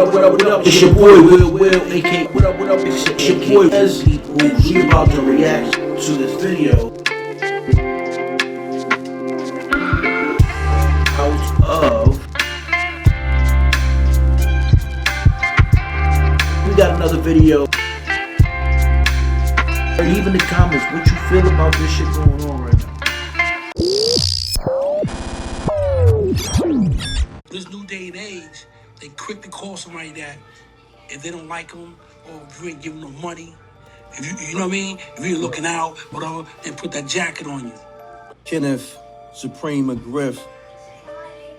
what up? It's your boy Will, aka what up? It's your boy Ezzy, who's about to react to this video out of. We got another video. Or even the comments, what you feel about this shit going on right now? This new day and age, they quick to call somebody that if they don't like them or if you ain't giving them money, if you know what I mean? If you're looking out, whatever, they put that jacket on you. Kenneth Preme and Chris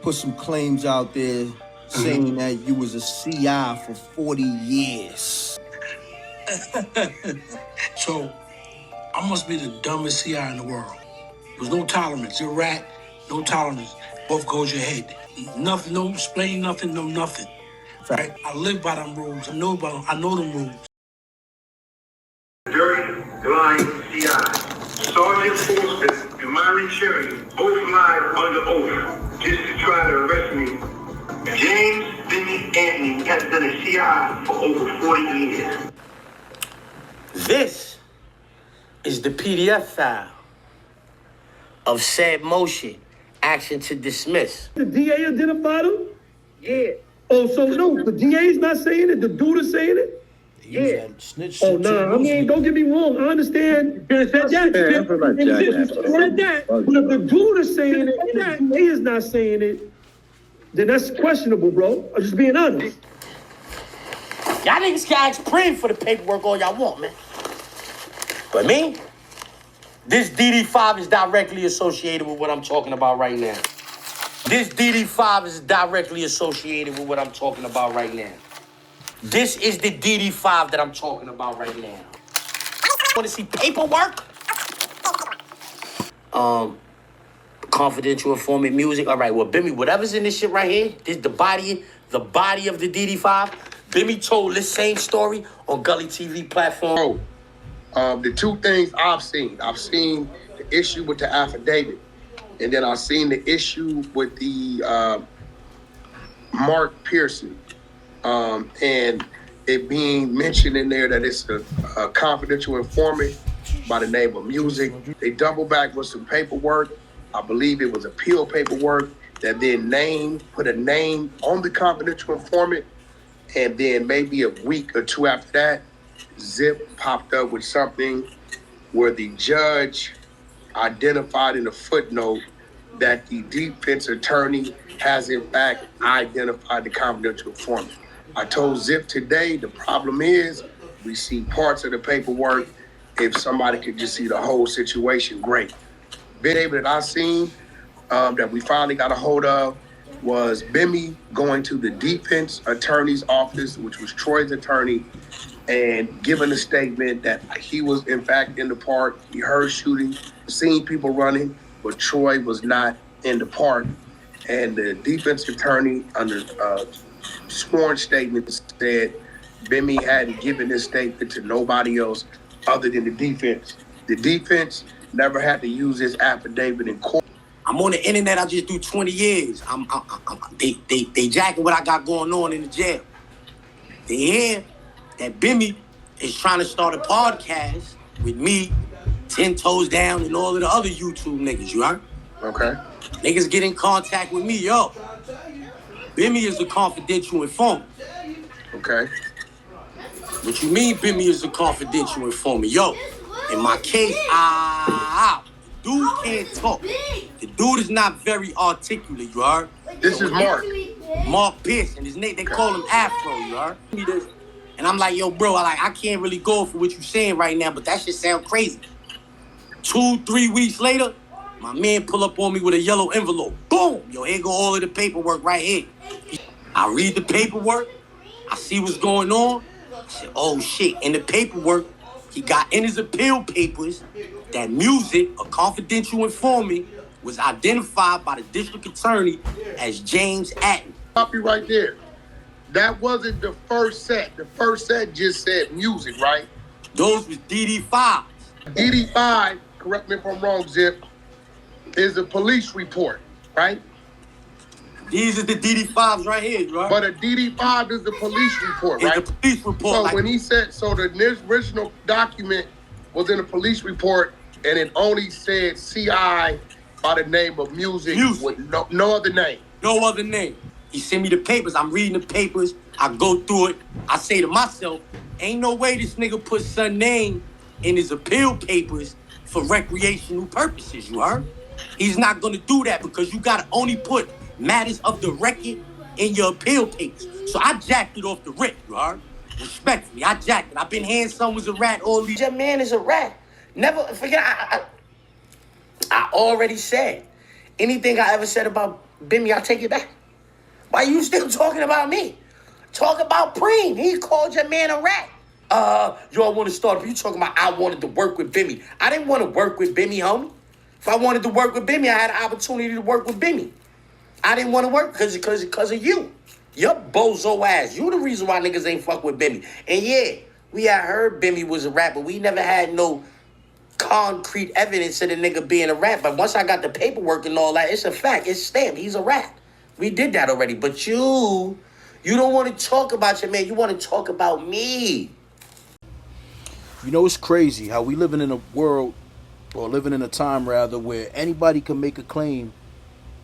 put some claims out there saying that you was a CI for 40 years. So, I must be the dumbest CI in the world. There's no tolerance. You're a rat, no tolerance. Both goes your head. Nothing, no explaining nothing, no nothing. Right? I live by them rules. I know them rules. Dirty, blind CI. Sergeant Forster and Myron Cherry both lied under oath just to try to arrest me. James Bimmy Anthony has been a CI for over 40 years. This is the PDF file of said motion, action to dismiss. The DA identified him? Yeah. Oh, so no, the DA's not saying it, the dude is saying it? Yeah. Oh, nah, I mean, don't get me wrong, I understand. But if the dude is saying it and the DA is not saying it, then that's questionable, bro. I'm just being honest. Y'all niggas can ask Preme for the paperwork all y'all want, man. But me, this DD5 is directly associated with what I'm talking about right now. This DD5 is directly associated with what I'm talking about right now. This is the DD5 that I'm talking about right now. Want to see paperwork? Confidential informant music. All right, well, Bimmy, whatever's in this shit right here, this the body of the DD5. Bimmy told this same story on Gully TV platform. The two things I've seen the issue with the affidavit, and then I've seen the issue with the Mark Pearson, and it being mentioned in there that it's a confidential informant by the name of Music. They double back with some paperwork. I believe it was appeal paperwork that then put a name on the confidential informant, and then maybe a week or two after that, Zip popped up with something where the judge identified in a footnote that the defense attorney has in fact identified the confidential informant. I told Zip today the problem is we see parts of the paperwork. If somebody could just see the whole situation, great. Video that I seen that we finally got a hold of was Bimmy going to the defense attorney's office, which was Troy's attorney, and giving a statement that he was in fact in the park. He heard shooting, seen people running, but Troy was not in the park. And the defense attorney under sworn statement said Bimmy hadn't given this statement to nobody else other than the defense. The defense never had to use this affidavit in court. I'm on the internet, I just do 20 years. They jacking what I got going on in the jail. They hear that Bimmy is trying to start a podcast with me, 10 Toes Down, and all of the other YouTube niggas, you heard? Okay. Niggas get in contact with me, yo. Bimmy is a confidential informant. Okay. What you mean Bimmy is a confidential informant? Yo, in my case, dude can't talk. The dude is not very articulate, you heard? This is Mark. Mark Pearson, his name, they call him Afro, you heard? And I'm like, yo, bro, I can't really go for what you're saying right now, but that shit sound crazy. 2-3 weeks later, my man pull up on me with a yellow envelope. Boom! Yo, here go all of the paperwork right here. I read the paperwork. I see what's going on. I said, oh, shit. In the paperwork, he got in his appeal papers that Music, a confidential informant, was identified by the district attorney as James Atten. Copy right there. That wasn't the first set. The first set just said Music, right? Those was DD5s. DD5, correct me if I'm wrong, Zip, is a police report, right? These are the DD5s right here, right? But a DD5 is the police report, right? It's the police report. So like, when he said, so the original document was in a police report, and it only said CI by the name of Music. With no other name. No other name. He sent me the papers. I'm reading the papers. I go through it. I say to myself, ain't no way this nigga put son name in his appeal papers for recreational purposes, you heard? He's not gonna do that because you gotta only put matters of the record in your appeal papers. So I jacked it off the rip, you heard? Respectfully, I jacked it. I've been hearing someone was a rat all these. Your man is a rat. Never forget, I already said, anything I ever said about Bimmy, I take it back. Why you still talking about me? Talk about Preme. He called your man a rat. Y'all want to start up. You talking about I wanted to work with Bimmy. I didn't want to work with Bimmy, homie. If I wanted to work with Bimmy, I had an opportunity to work with Bimmy. I didn't want to work because of you. Your bozo ass. You the reason why niggas ain't fuck with Bimmy. And yeah, we had heard Bimmy was a rat, but we never had no concrete evidence of the nigga being a rat. But once I got the paperwork and all that, it's a fact. It's stamped. He's a rat. We did that already. But you don't want to talk about your man. You want to talk about me. You know, it's crazy how we living in a world, or living in a time rather, where anybody can make a claim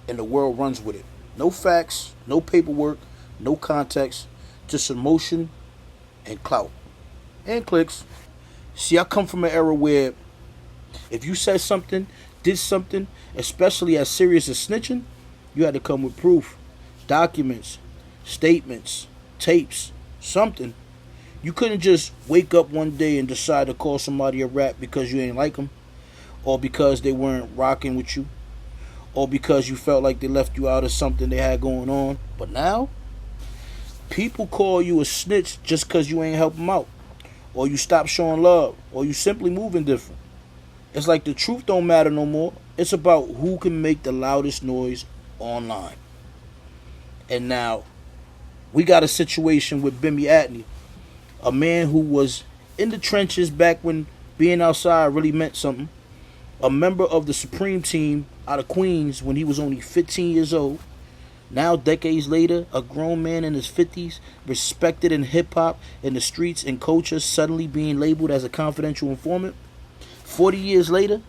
and the world runs with it. No facts, no paperwork, no context, just emotion and clout and clicks. See, I come from an era where if you said something, did something, especially as serious as snitching, you had to come with proof, documents, statements, tapes, something. You couldn't just wake up one day and decide to call somebody a rat because you ain't like them, or because they weren't rocking with you, or because you felt like they left you out of something they had going on. But now, people call you a snitch just because you ain't help them out, or you stop showing love, or you simply moving different. It's like the truth don't matter no more. It's about who can make the loudest noise online. And now, we got a situation with Bimmy Atney, a man who was in the trenches back when being outside really meant something, a member of the Supreme team out of Queens when he was only 15 years old. Now, decades later, a grown man in his 50s, respected in hip-hop, in the streets, and culture, suddenly being labeled as a confidential informant. 40 years later?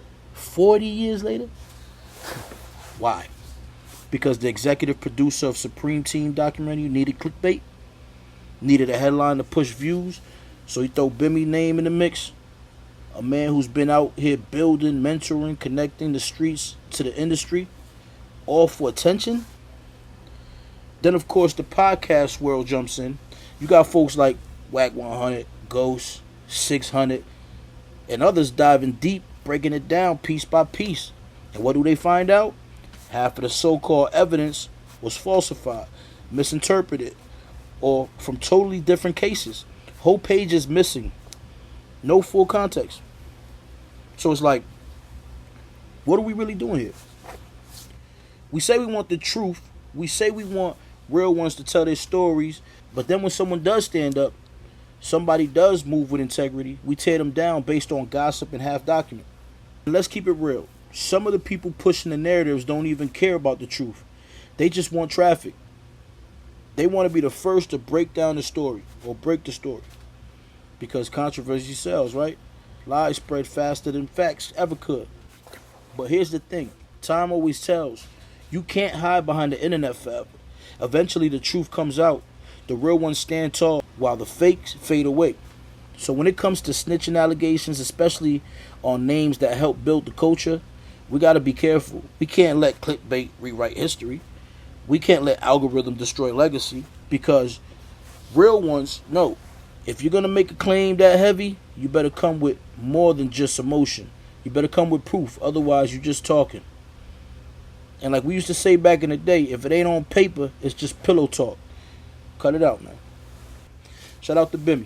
Why? Because the executive producer of Supreme Team documentary needed clickbait, needed a headline to push views, so he throw Bimmy name in the mix. A man who's been out here building, mentoring, connecting the streets to the industry, all for attention. Then, of course, the podcast world jumps in. You got folks like Wack 100, Ghost, 600, and others diving deep, breaking it down piece by piece. And what do they find out? Half of the so-called evidence was falsified, misinterpreted, or from totally different cases. Whole pages missing. No full context. So it's like, what are we really doing here? We say we want the truth. We say we want real ones to tell their stories. But then when someone does stand up, somebody does move with integrity, we tear them down based on gossip and half document. And let's keep it real. Some of the people pushing the narratives don't even care about the truth. They just want traffic. They want to be the first to break down the story or break the story. Because controversy sells, right? Lies spread faster than facts ever could. But here's the thing. Time always tells. You can't hide behind the internet forever. Eventually the truth comes out. The real ones stand tall while the fakes fade away. So when it comes to snitching allegations, especially on names that help build the culture, we got to be careful. We can't let clickbait rewrite history. We can't let algorithm destroy legacy, because real ones know if you're going to make a claim that heavy, you better come with more than just emotion. You better come with proof. Otherwise, you're just talking. And like we used to say back in the day, if it ain't on paper, it's just pillow talk. Cut it out, man. Shout out to Bimmy.